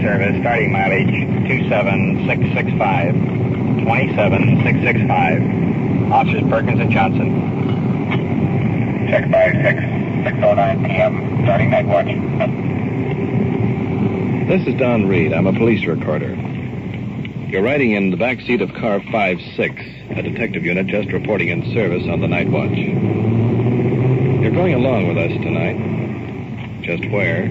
service, starting mileage 27665. 27665. Officers Perkins and Johnson. Check by 609 p.m. starting night watch. This is Don Reed. I'm a police recorder. You're riding in the back seat of car 56, a detective unit just reporting in service on the night watch. You're going along with us tonight. Just where?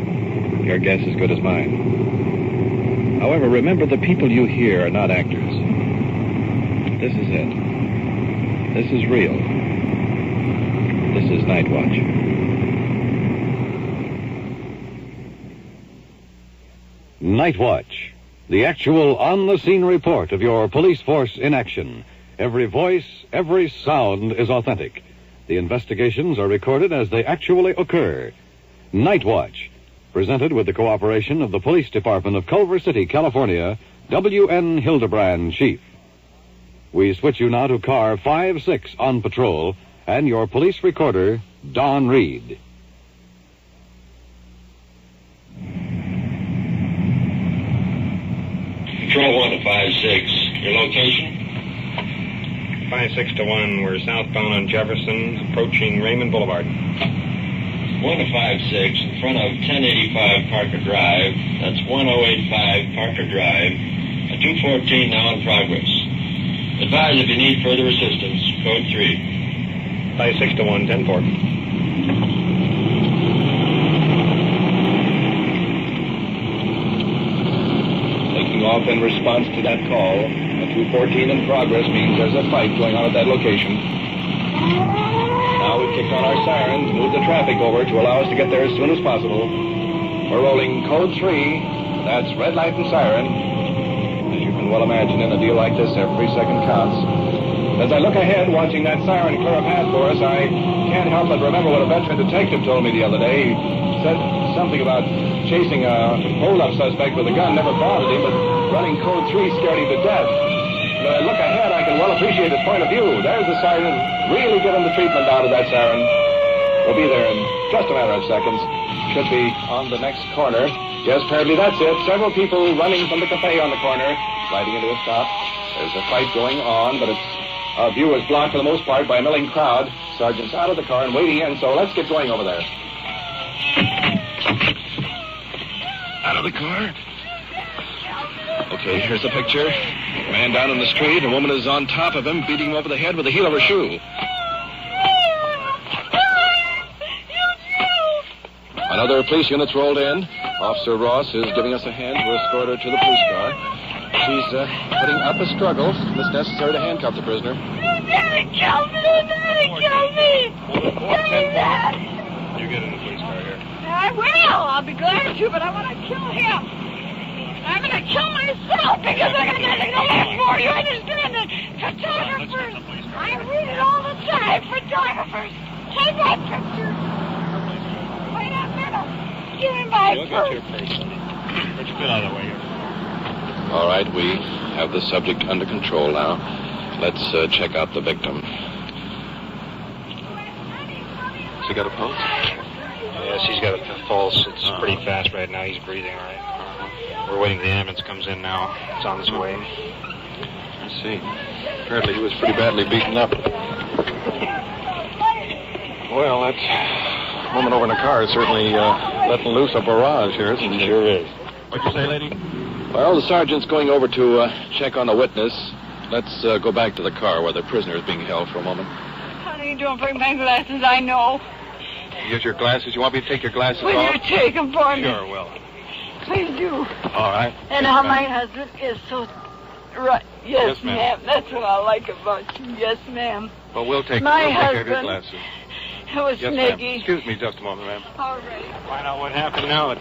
Your guess is good as mine. However, remember, the people you hear are not actors. This is it. This is real. This is Night Watch. Night Watch, the actual on-the-scene report of your police force in action. Every voice, every sound is authentic. The investigations are recorded as they actually occur. Night Watch, presented with the cooperation of the Police Department of Culver City, California, W.N. Hildebrand, Chief. We switch you now to car 56 on patrol and your police recorder, Don Reed. Control 1 to 56. Your location? 56 to 1. We're southbound on Jefferson, approaching Raymond Boulevard. 1 to 56, in front of 1085 Parker Drive. That's 1085 Parker Drive. A 214 now in progress. Advise if you need further assistance. Code 3. 56 to 1, 10-4. Off in response to that call. A 214 in progress means there's a fight going on at that location. Now we've kicked on our sirens, moved the traffic over to allow us to get there as soon as possible. We're rolling code 3. That's red light and siren. As you can well imagine, in a deal like this, every second counts. As I look ahead, watching that siren clear a path for us, I can't help but remember what a veteran detective told me the other day. He said something about chasing a hold-up suspect with a gun never bothered him, but running code 3 scared him to death. When I look ahead, I can well appreciate his point of view. There's the siren. Really give him the treatment out of that siren. We'll be there in just a matter of seconds. Should be on the next corner. Yes, apparently that's it. Several people running from the cafe on the corner, riding into a stop. There's a fight going on, but our view is blocked for the most part by a milling crowd. Sergeant's out of the car and waiting in, so let's get going over there. Out of the car. Okay, here's the picture. A man down in the street. A woman is on top of him, beating him over the head with the heel of her shoe. Another police unit's rolled in. Officer Ross is giving us a hand to escort her to the police car. She's putting up a struggle. It's necessary to handcuff the prisoner. Daddy killed me! Daddy killed me! Daddy! You get in the police car here. I will. I'll be glad to, but I want to kill him. I'm going to kill myself because I got nothing to live for. You understand that? Photographers. I read it all the time. Photographers. Take my picture. Wait a minute. Give me my purse. Put your foot out of the way here. All right, we have the subject under control now. Let's check out the victim. Has he got a pulse? Yes, he's got a pulse. It's pretty fast right now. He's breathing all right. We're waiting till the ambulance comes in now. It's on its way. I see. Apparently he was pretty badly beaten up. Well, that woman over in the car is certainly letting loose a barrage here, isn't she? Sure is. What'd you say, lady? Well, the sergeant's going over to check on the witness. Let's go back to the car where the prisoner is being held for a moment. Honey, don't bring my glasses. I know. Get your glasses. You want me to take your glasses Will off? you take them for me? Sure, will. Please do. All right. And Yes, how ma'am. my husband is so... Right. Yes, Yes, ma'am. ma'am. That's what I like about you. Yes, ma'am. Well, we'll take My care of your husband. glasses. It was Yes, ma'am. Sniggy. Excuse me just a moment, ma'am. All right. Find out what happened now.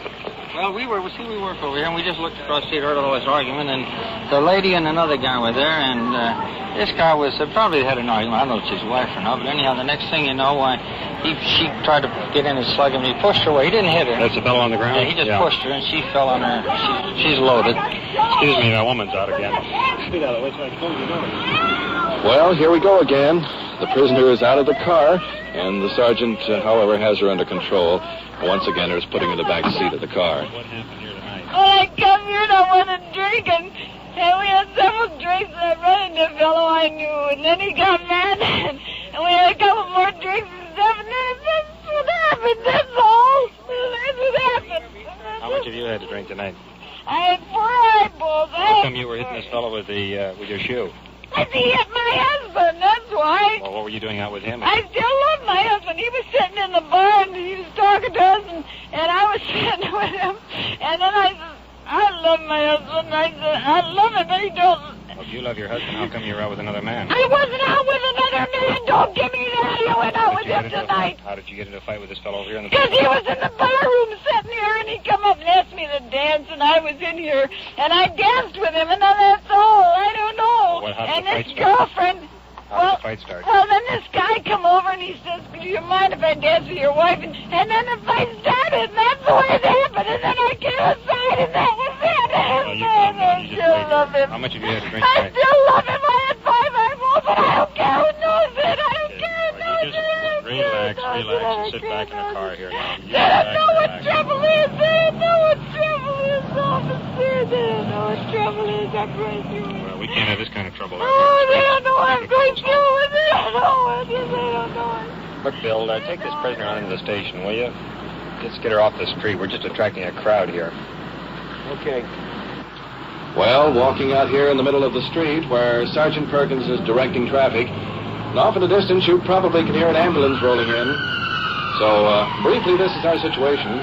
Well, we work over here, and we just looked across the street, heard all this argument, and the lady and another guy were there, and this guy was probably had an argument. I don't know if it's his wife or not, but anyhow, the next thing you know, she tried to get in and slug him. He pushed her away. He didn't hit her. That's the fellow on the ground? Yeah, he just pushed her, and she fell on her. She's loaded. Excuse me, that woman's out again. Well, here we go again. The prisoner is out of the car, and the sergeant, however, has her under control. Once again, is putting her in the back seat of the car. What happened here tonight? I come here and I want to drink, and we had several drinks, and I ran into a fellow I knew, and then he got mad, and we had a couple more drinks and stuff, and then that's what happened, that's all. That's what happened. How much have you had to drink tonight? I had 4 eyeballs. How come you were hitting this fellow with your shoe? He hit my husband, that's why. Well, what were you doing out with him? I still love my husband. He was sitting in the bar, and he was talking to us, and I was sitting with him, and then I said, I love my husband. I said, I love him, but he don't. Well, if you love your husband, how come you were out with another man? I wasn't out with another man. Don't give me that. I went out with him tonight. How did you get into a fight with this fellow over here in the Because he was in the bar room sitting here, and he come up and asked me to dance, and I was in here, and I danced with him, and then that's all. I don't know. Well, how did and the fight this start? girlfriend... How did the fight start? Well, then this guy come over and he says, do you mind if I dance with your wife? And then the fight started, and that's the way it happened. And then I came aside, and that was it. Well, you And I still love him. How much have you had to drink I tonight? still love him. I had 5 eyeballs, but I don't care who knows it. I don't care who knows Just it. relax, and sit back in the car here now. You They don't relax, know what relax. trouble is. They don't know what trouble is, officer. They don't know what trouble is. I'm going through it. Well, we can't have this kind of trouble. Oh, they don't know what I'm going through it. They don't know it. They don't know it. Look, Bill, take this prisoner on into the station, will you? Let's get her off the street. We're just attracting a crowd here. Okay. Well, walking out here in the middle of the street where Sergeant Perkins is directing traffic, and off in the distance you probably can hear an ambulance rolling in. So, briefly, this is our situation.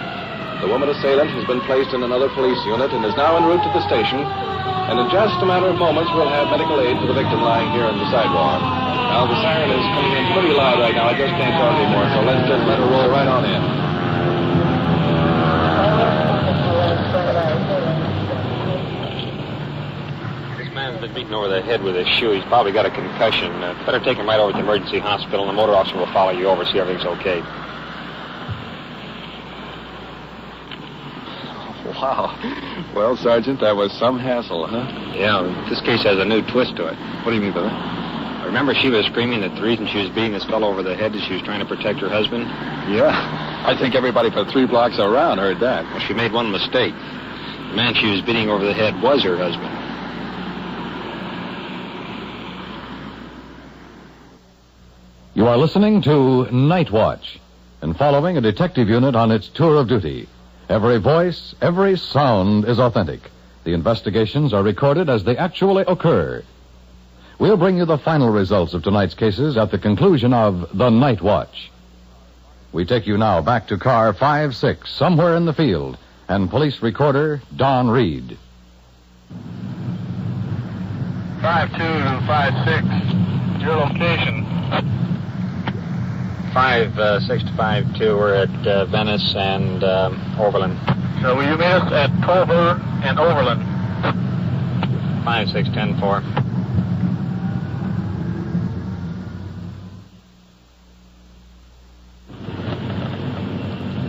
The woman assailant has been placed in another police unit and is now en route to the station. And in just a matter of moments, we'll have medical aid for the victim lying here on the sidewalk. Now, the siren is coming in pretty loud right now. I just can't talk anymore, so let's just let her roll right on in. This man's been beaten over the head with his shoe. He's probably got a concussion. Better take him right over to the emergency hospital, and the motor officer will follow you over, see everything's okay. Wow. Well, Sergeant, that was some hassle, huh? Yeah, this case has a new twist to it. What do you mean by that? Remember, she was screaming that the reason she was beating this fellow over the head is she was trying to protect her husband? Yeah. I think everybody for 3 blocks around heard that. Well, she made one mistake. The man she was beating over the head was her husband. You are listening to Night Watch and following a detective unit on its tour of duty. Every voice, every sound is authentic. The investigations are recorded as they actually occur. We'll bring you the final results of tonight's cases at the conclusion of The Night Watch. We take you now back to car 5-6, somewhere in the field, and police recorder Don Reed. 5-2 to 5-6. Your location. 5-6 to 5-2. We're at Venice and Overland. So will you meet us at Culver and Overland? 5-6-10-4.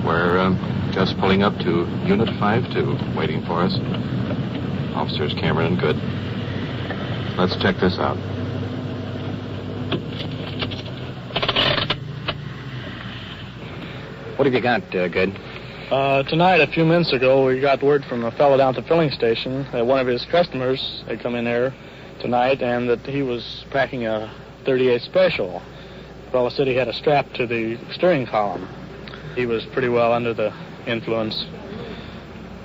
We're just pulling up to Unit 5-2, waiting for us. Officers Cameron and Good. Let's check this out. What have you got, Good? Tonight, a few minutes ago, we got word from a fellow down at the filling station that one of his customers had come in there tonight and that he was packing a 38 Special. The fellow said he had a strap to the steering column. He was pretty well under the influence.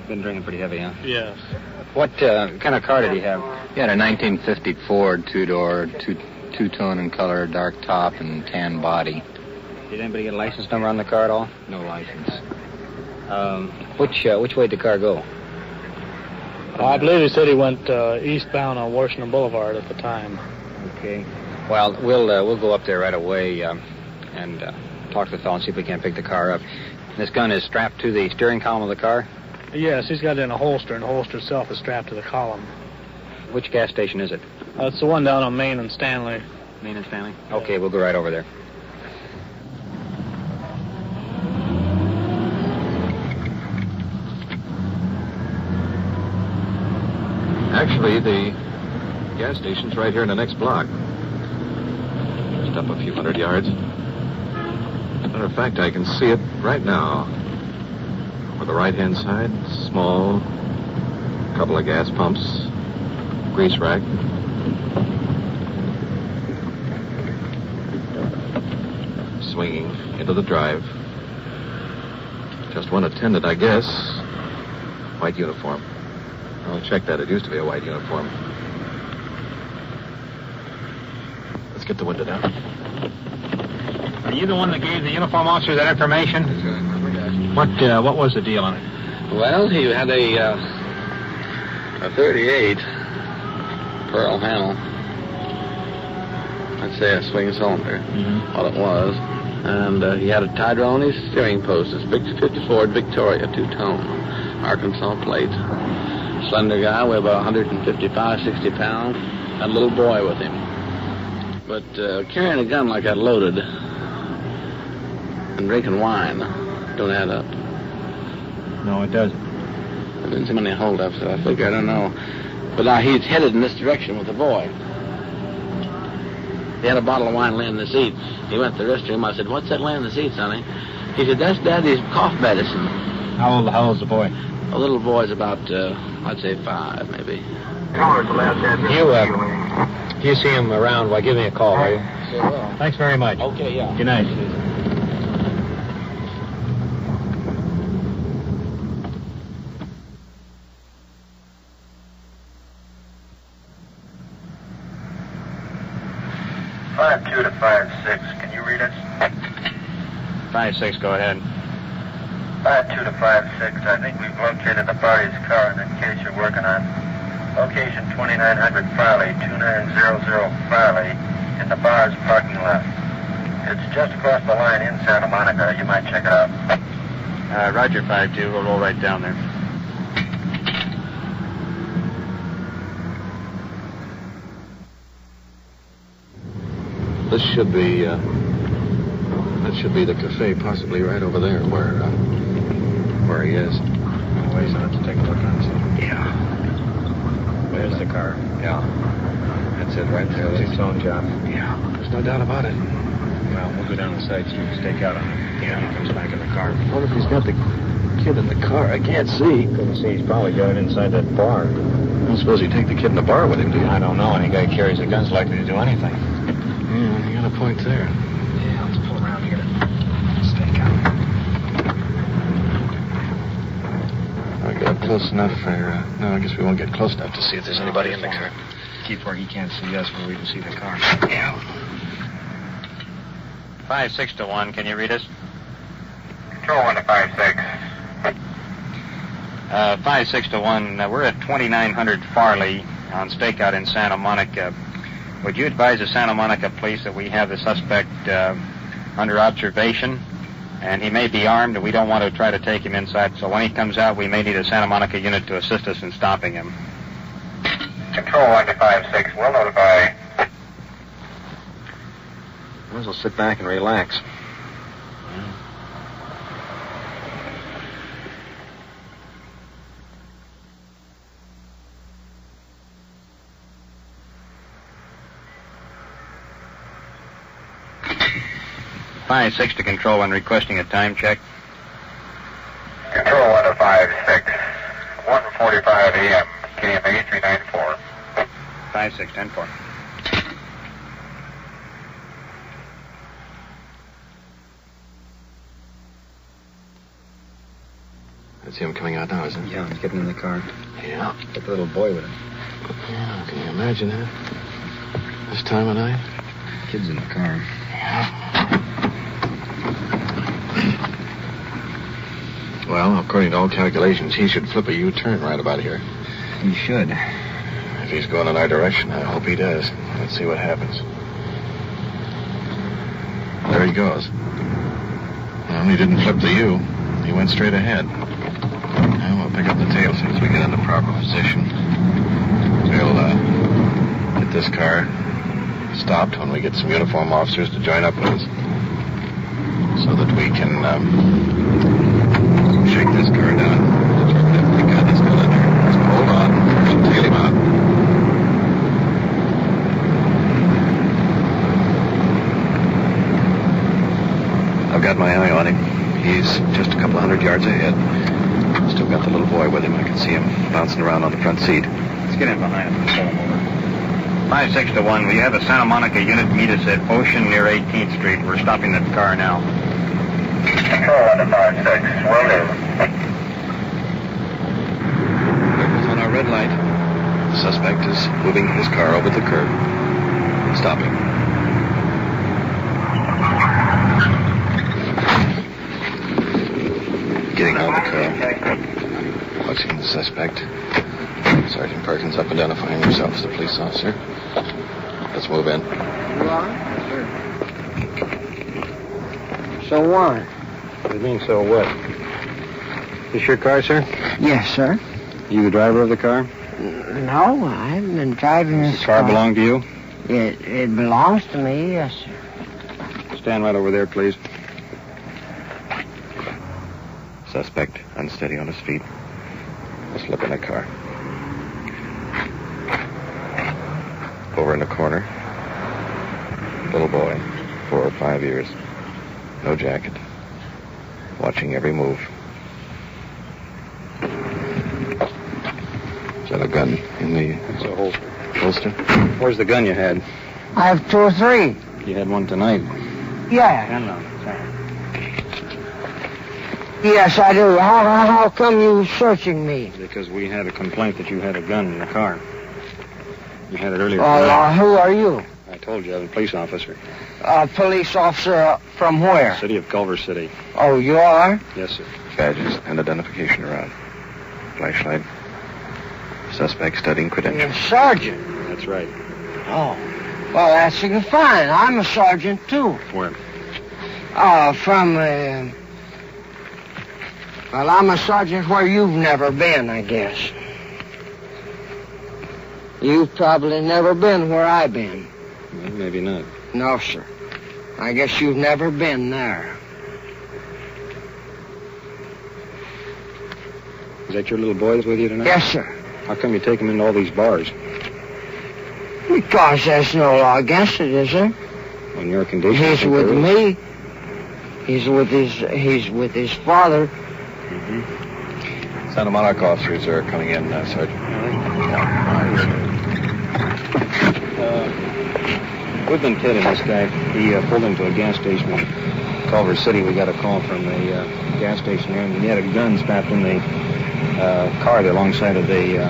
Been drinking pretty heavy, huh? Yes. What kind of car did he have? He had a 1950 Ford two-door, two-tone in color, dark top and tan body. Did anybody get a license number on the car at all? No license. Which way did the car go? I believe he said he went eastbound on Washington Boulevard at the time. Okay. Well, we'll go up there right away and talk to the fellow and see if we can't pick the car up. This gun is strapped to the steering column of the car? Yes, he's got it in a holster, and the holster itself is strapped to the column. Which gas station is it? It's the one down on Main and Stanley. Main and Stanley? Okay, we'll go right over there. Actually, the gas station's right here in the next block. Just up a few hundred yards. Matter of fact, I can see it right now. On the right-hand side, small, couple of gas pumps, grease rack. Swinging into the drive. Just one attendant, I guess. White uniform. I'll check that. It used to be a white uniform. Let's get the window down. Are you the one that gave the uniform officer that information? What was the deal on it? Well, he had a 38 Pearl handle. I'd say a swing cylinder, what it was. And he had a tied around his steering post. It's big 50 Ford Victoria, two-tone, Arkansas plate. Slender guy, weighed about 155, 60 pounds. Had a little boy with him. But carrying a gun like that loaded and drinking wine don't add up. No, it doesn't. There didn't seem many holdups, so I figure, I don't know. But now he's headed in this direction with the boy. He had a bottle of wine laying in the seat. He went to the restroom. I said, "What's that laying in the seat, sonny?" He said, "That's Daddy's cough medicine." How old's the boy? The little boy's about, I'd say 5, maybe. You see him around, well, give me a call, will you? Sure will. Thanks very much. Okay, yeah. Good night. Five 2 to 5-6. Can you read it? 5-6, go ahead. 5 2 to 5-6. I think we've located the party's car in the case you're working on. Location 2900 Farley, 2900 Farley, in the bar's parking lot. It's just across the line in Santa Monica. You might check it out. Roger, 5-2. We'll roll right down there. This should be, that should be the cafe, possibly right over there where he is. Ways on to take a look on it. Yeah. There's the car. Yeah. That's it right there. It's its own job. Yeah. There's no doubt about it. Well, we'll go down the side street and stake out on it. Yeah. He comes back in the car. What if he's got the kid in the car? I can't see. Couldn't see. He's probably got it inside that bar. I don't suppose he'd take the kid in the bar with him, do you? I don't know. Any guy who carries a gun's likely to do anything. Yeah, you got a point there. Yeah, let's pull around here. Stake out. I got close enough for... no, I guess we won't get close enough to see if there's anybody in the car. Keep where he can't see us, where we can see the car. Yeah. 5-6 to 1. Can you read us? Control 1 to 5-6. 5-6 to 1. We're at 2900 Farley on stakeout in Santa Monica. Would you advise the Santa Monica police that we have the suspect under observation? And he may be armed, and we don't want to try to take him inside. So when he comes out, we may need a Santa Monica unit to assist us in stopping him. Control 1 to 5-6. We'll notify. Might as well sit back and relax. Fine, 6 to control and requesting a time check. Control 1 to 5-6. 1:45 a.m. KMA 394. 5-6, 10-4. That's him coming out now, isn't it? Yeah, he's getting in the car. Yeah. Got the little boy with him. Yeah, can you imagine that? This time of night? Kid's in the car. Yeah. Well, according to all calculations, he should flip a U-turn right about here. He should. If he's going in our direction, I hope he does. Let's see what happens. There he goes. Well, he didn't flip the U. He went straight ahead. Now we'll pick up the tail as soon as we get in the proper position. We'll get this car stopped when we get some uniform officers to join up with us, so that we can shake this car down. Thank God he's still in there. Let's hold on and tail him out. I've got my eye on him. He's just a couple of 100 yards ahead. Still We've got the little boy with him. I can see him bouncing around on the front seat. Let's get in behind him and pull him over. 5-6-1. We have a Santa Monica unit meet us at Ocean near 18th Street. We're stopping the car now. Control on the 5-6. Will do. Vehicle's on our red light. The suspect is moving his car over the curb. Stopping. Getting out of the car. Watching the suspect. Sergeant Perkins up identifying himself as a police officer. Let's move in. You are? So what? What do you mean, so what? This your car, sir? Yes, sir. You the driver of the car? No, I haven't been driving this Does the car belong to you? It belongs to me, yes, sir. Stand right over there, please. Suspect unsteady on his feet. Let's look in the car. Over in the corner. Little boy, 4 or 5 years. No jacket. Watching every move. Is that a gun in the holster? Where's the gun you had? I have 2 or 3. You had one tonight. Yeah. Yes, I do. How come you searching me? Because we had a complaint that you had a gun in the car. You had it earlier. Who are you? I told you, I'm a police officer. A police officer from where? City of Culver City. Oh, you are? Yes, sir. Badges and identification around. Flashlight. Suspect studying credentials. You're a sergeant. That's right. Oh. Well, that's fine. I'm a sergeant, too. Where? Well, I'm a sergeant where you've never been, I guess. You've probably never been where I've been. Well, maybe not. No, sir. I guess you've never been there. Is that your little boy that's with you tonight? Yes, sir. How come you take him into all these bars? Because there's no law against it, is there? On your condition. He's with me. He's with his father. Mm-hmm. Santa Monica officers are coming in, Sergeant. We've been kidding this guy. He pulled into a gas station in Culver City. We got a call from the gas station here, and he had a gun strapped in the car there alongside of the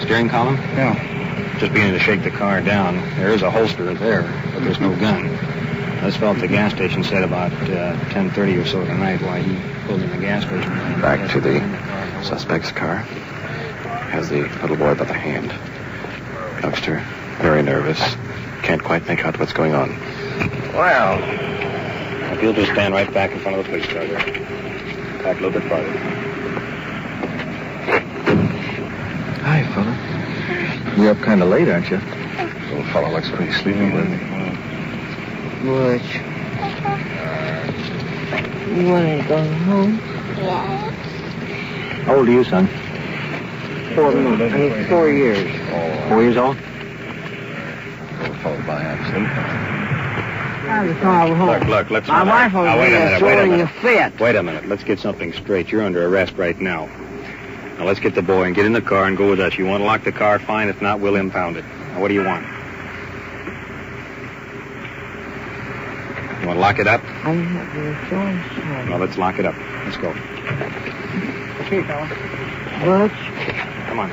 steering column. Yeah. Just beginning to shake the car down. There is a holster there, but there's no gun. This fellow at the gas station said about 10:30 or so tonight while he pulled in the gas station. Back to the suspect's car. Has the little boy by the hand. Youngster, very nervous. Can't quite make out what's going on. Well, if you'll just stand right back in front of the police car there. Back a little bit farther. Hi, fella. You're up kind of late, aren't you? Little fella looks pretty sleepy. Butch. You want to go home? Yes. How old are you, son? 4 years. 4 years old? Little fella by accident. Look, let's... My wife will be throwing a fit. Wait a minute. Let's get something straight. You're under arrest right now. Now, let's get the boy and get in the car and go with us. You want to lock the car? Fine. If not, we'll impound it. Now, what do you want? You want to lock it up? I have no choice. Well, let's lock it up. Let's go. Okay, fella. Butch? Come on.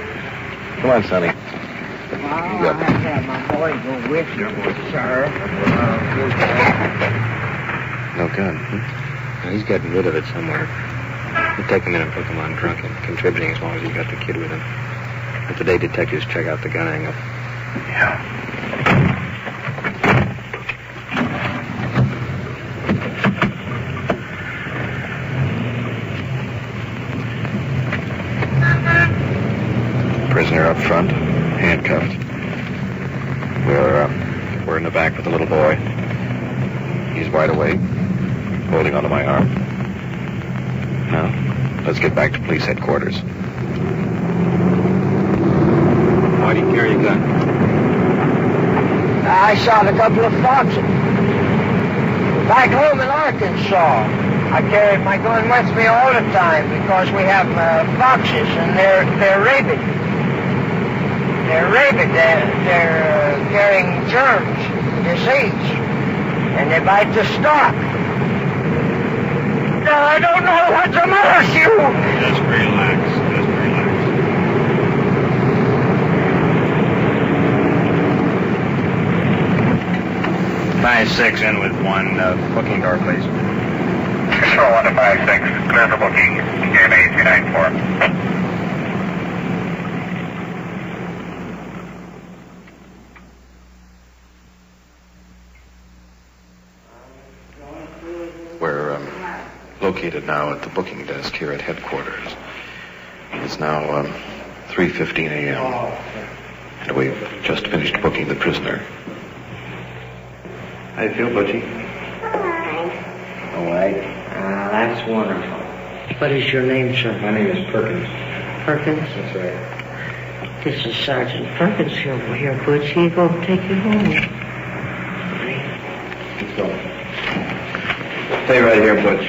Come on, Sonny. Well, I'll have to have my boy go with you, sir. No gun. Now, he's gotten rid of it somewhere. We'll take him in and put him on drunk and contributing as long as he's got the kid with him. But today, detectives check out the gun angle. Yeah. Prisoner up front, handcuffed. We're in the back with the little boy. He's wide awake, holding onto my arm. Now, let's get back to police headquarters. Why do you carry a gun? I shot a couple of foxes. Back home in Arkansas. I carry my gun with me all the time because we have foxes and they're rabid. They're rabid. They're carrying germs, disease, and they bite the stock. I don't know what's the matter with you. Just relax. Just relax. 5-6 in with 1. Booking door, please. 641 to 56. Clear for booking. KMA 394. We're located now at the booking desk here at headquarters. It's now 3:15 a.m. and we've just finished booking the prisoner. How you feel, Butchie? All right. That's wonderful. What is your name, sir? My name is Perkins. Perkins? That's right. This is Sergeant Perkins over here, Butch. He's going to take you home. Let's go. Stay right here, Butch.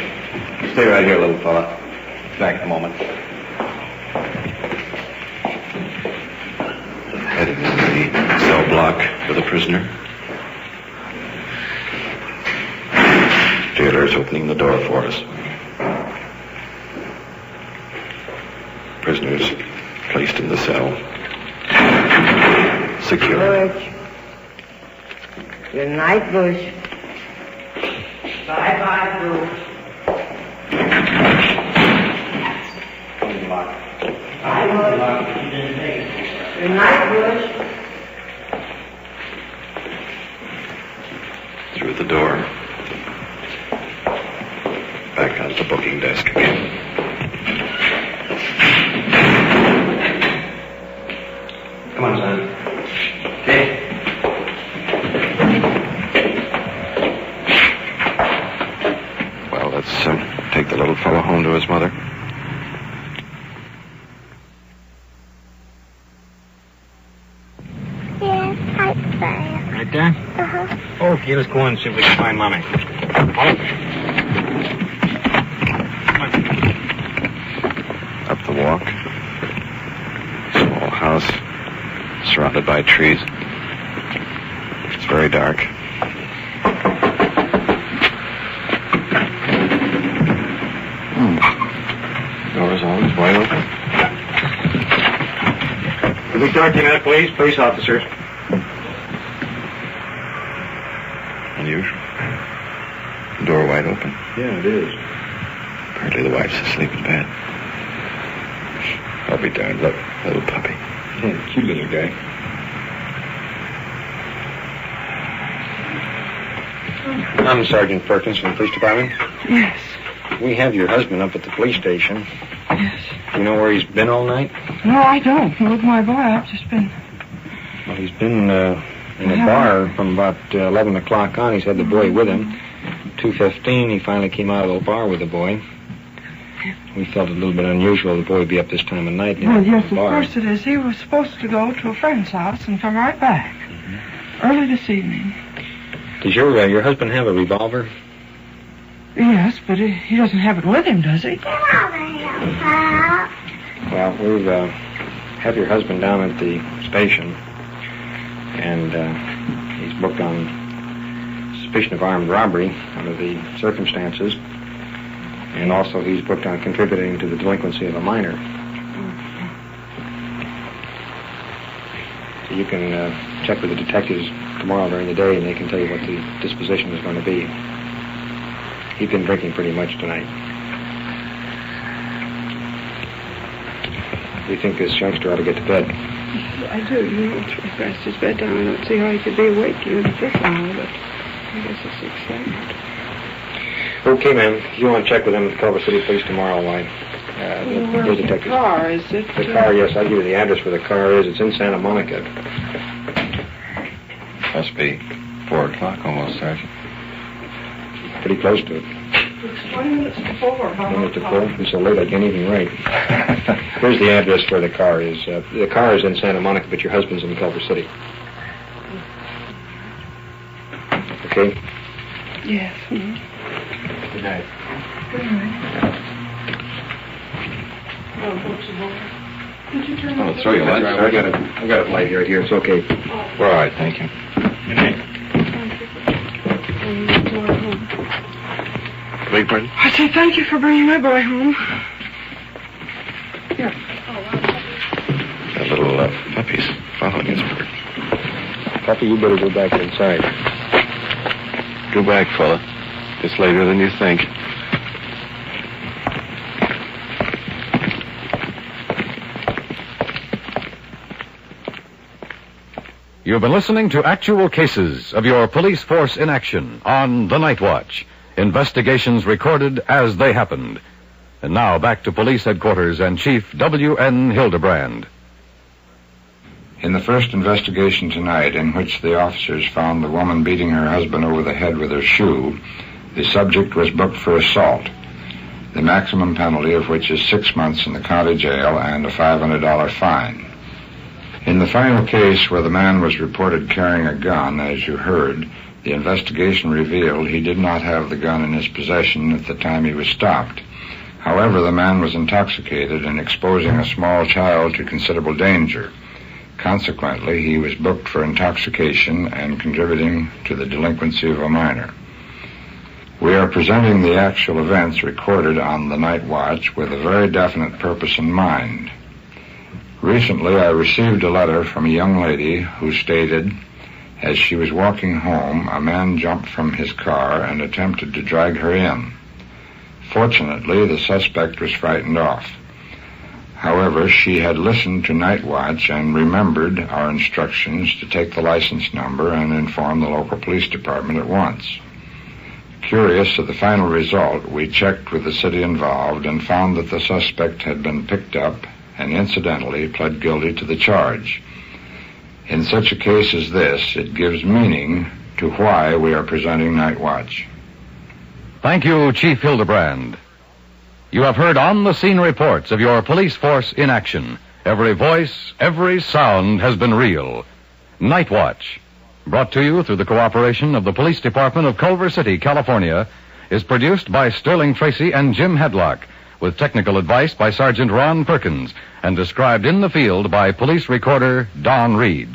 Stay right here, little fella. Back in a moment. Headed into the cell block for the prisoner. Jailer's opening the door for us. Prisoners placed in the cell. Secure. Butch. Good night, Butch. Bye-bye, Butch. Bye, Butch. Good night, Butch. Through the door. Back on the booking desk again. Come on, son. Okay. Well, let's take the little fellow home to his mother. Yes, right there. Right there? Uh-huh. Okay, let's go in and see if we can find Mommy. Up the walk. Small house. Surrounded by trees. It's very dark. Door's always wide open. Can we talk to you now, please? Police officers. Unusual. The door wide open. Yeah, it is. Apparently the wife's asleep in bed. I'll be darned. Look, little puppy. Yeah, cute little guy. I'm Sergeant Perkins from the police department. Yes. We have your husband up at the police station. Yes. You know where he's been all night? No, I don't. With my boy, I've just been... Well, he's been in a bar from about 11 o'clock on. He's had the boy with him. 2:15, he finally came out of the bar with the boy. We felt it a little bit unusual the boy would be up this time of night. Well, yes, of course it is. He was supposed to go to a friend's house and come right back. Early this evening. Does your husband have a revolver? Yes, but he doesn't have it with him, does he? Well, we've have your husband down at the station, and he's booked on suspicion of armed robbery under the circumstances, and also he's booked on contributing to the delinquency of a minor. So you can check with the detectives tomorrow during the day, and they can tell you what the disposition is going to be. He's been drinking pretty much tonight. We think this youngster ought to get to bed. I do. You know, it's past his bedtime. I don't see how he could be awake even at this hour, but I guess it's excitement. Okay, ma'am. You want to check with them at the Culver City Police tomorrow, why? Where's the car? Is it... The car, yes. I'll give you the address where the car is. It's in Santa Monica. Must be 4 o'clock almost, Sergeant. Pretty close to it. It's 20 minutes to 4. 20 minutes to 4? It's so late I can't even write. Here's the address where the car is. The car is in Santa Monica, but your husband's in Culver City. Okay? Yes. Good night. Good night. Oh, what's the matter? Did you turn I'll throw you lunch. I got it light here. It's okay. We're all right, thank you. Good night. Beg pardon? I said thank you for bringing my boy home. Here. That little puppy's following Ginsburg. Puppy, you better go back inside. Go back, fella. It's later than you think. You've been listening to actual cases of your police force in action on The Night Watch. Investigations recorded as they happened. And now back to police headquarters and Chief W.N. Hildebrand. In the first investigation tonight, in which the officers found the woman beating her husband over the head with her shoe, the subject was booked for assault, the maximum penalty of which is 6 months in the county jail and a $500 fine. In the final case where the man was reported carrying a gun, as you heard, the investigation revealed he did not have the gun in his possession at the time he was stopped. However, the man was intoxicated and exposing a small child to considerable danger. Consequently, he was booked for intoxication and contributing to the delinquency of a minor. We are presenting the actual events recorded on the Night Watch with a very definite purpose in mind. Recently, I received a letter from a young lady who stated, as she was walking home, a man jumped from his car and attempted to drag her in. Fortunately, the suspect was frightened off. However, she had listened to Night Watch and remembered our instructions to take the license number and inform the local police department at once. Curious of the final result, we checked with the city involved and found that the suspect had been picked up and incidentally pled guilty to the charge. In such a case as this, it gives meaning to why we are presenting Night Watch. Thank you, Chief Hildebrand. You have heard on-the-scene reports of your police force in action. Every voice, every sound has been real. Night Watch, brought to you through the cooperation of the Police Department of Culver City, California, is produced by Sterling Tracy and Jim Hedlock, with technical advice by Sergeant Ron Perkins, and described in the field by police recorder Don Reed.